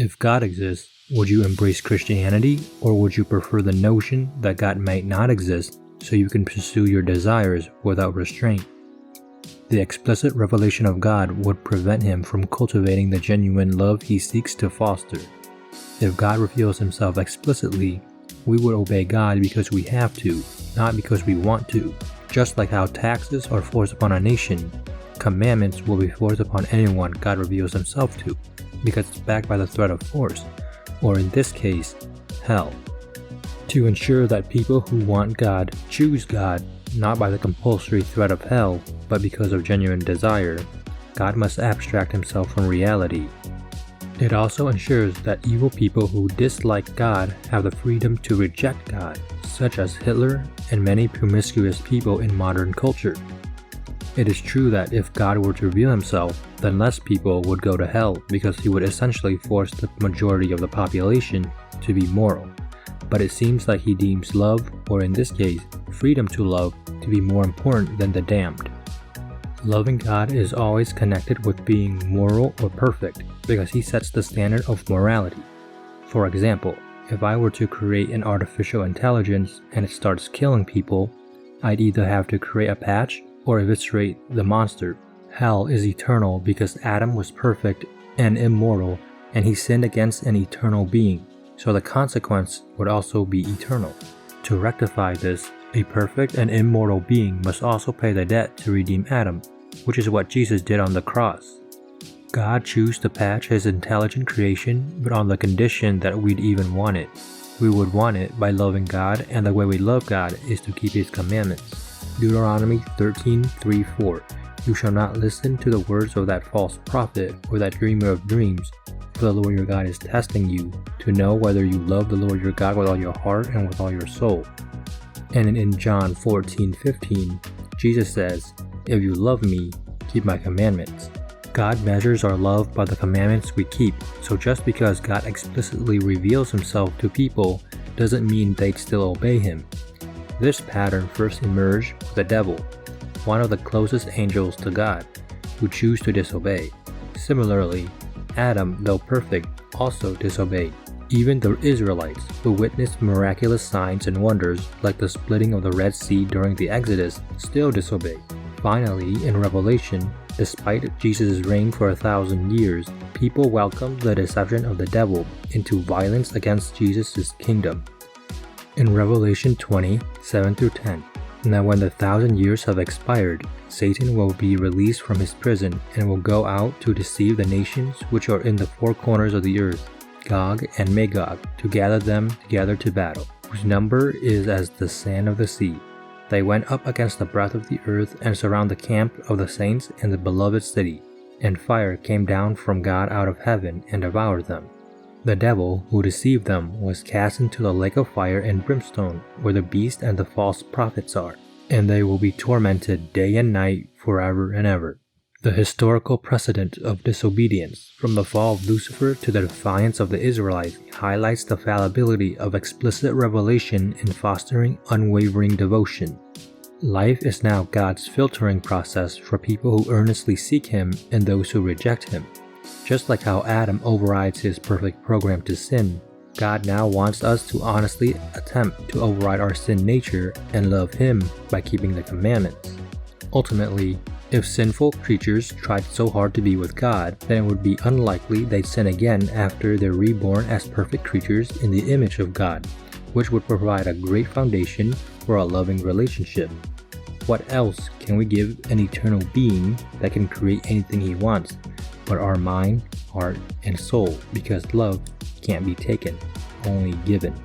If God exists, would you embrace Christianity, or would you prefer the notion that God might not exist so you can pursue your desires without restraint? The explicit revelation of God would prevent him from cultivating the genuine love he seeks to foster. If God reveals himself explicitly, we would obey God because we have to, not because we want to. Just like how taxes are forced upon a nation, commandments will be forced upon anyone God reveals himself to, because it's backed by the threat of force, or in this case, hell. To ensure that people who want God choose God, not by the compulsory threat of hell, but because of genuine desire, God must abstract himself from reality. It also ensures that evil people who dislike God have the freedom to reject God, such as Hitler and many promiscuous people in modern culture. It is true that if God were to reveal himself, then less people would go to hell because he would essentially force the majority of the population to be moral. But it seems like he deems love, or in this case, freedom to love, to be more important than the damned. Loving God is always connected with being moral or perfect because he sets the standard of morality. For example, if I were to create an artificial intelligence and it starts killing people, I'd either have to create a patch or eviscerate the monster. Hell is eternal because Adam was perfect and immoral, and he sinned against an eternal being, so the consequence would also be eternal. To rectify this, a perfect and immortal being must also pay the debt to redeem Adam, which is what Jesus did on the cross. God chose to patch his intelligent creation, but on the condition that we'd even want it. We would want it by loving God, and the way we love God is to keep his commandments. Deuteronomy 13:3-4. You shall not listen to the words of that false prophet or that dreamer of dreams, for the Lord your God is testing you to know whether you love the Lord your God with all your heart and with all your soul. And in John 14:15, Jesus says, If you love me, keep my commandments. God measures our love by the commandments we keep, so just because God explicitly reveals himself to people doesn't mean they'd still obey him. This pattern first emerged with the devil, one of the closest angels to God, who chose to disobey. Similarly, Adam, though perfect, also disobeyed. Even the Israelites, who witnessed miraculous signs and wonders like the splitting of the Red Sea during the Exodus, still disobeyed. Finally, in Revelation, despite Jesus' reign for 1,000 years, people welcomed the deception of the devil into violence against Jesus' kingdom. In Revelation 20:7-10, now when the 1,000 years have expired, Satan will be released from his prison and will go out to deceive the nations which are in the four corners of the earth, Gog and Magog, to gather them together to battle, whose number is as the sand of the sea. They went up against the breadth of the earth and surround the camp of the saints in the beloved city, and fire came down from God out of heaven and devoured them. The devil who deceived them was cast into the lake of fire and brimstone, where the beast and the false prophets are, and they will be tormented day and night forever and ever. The historical precedent of disobedience, from the fall of Lucifer to the defiance of the Israelites, highlights the fallibility of explicit revelation in fostering unwavering devotion. Life is now God's filtering process for people who earnestly seek him and those who reject him. Just like how Adam overrides his perfect program to sin, God now wants us to honestly attempt to override our sin nature and love him by keeping the commandments. Ultimately, if sinful creatures tried so hard to be with God, then it would be unlikely they'd sin again after they're reborn as perfect creatures in the image of God, which would provide a great foundation for a loving relationship. What else can we give an eternal being that can create anything he wants, but our mind, heart, and soul, because love can't be taken, only given.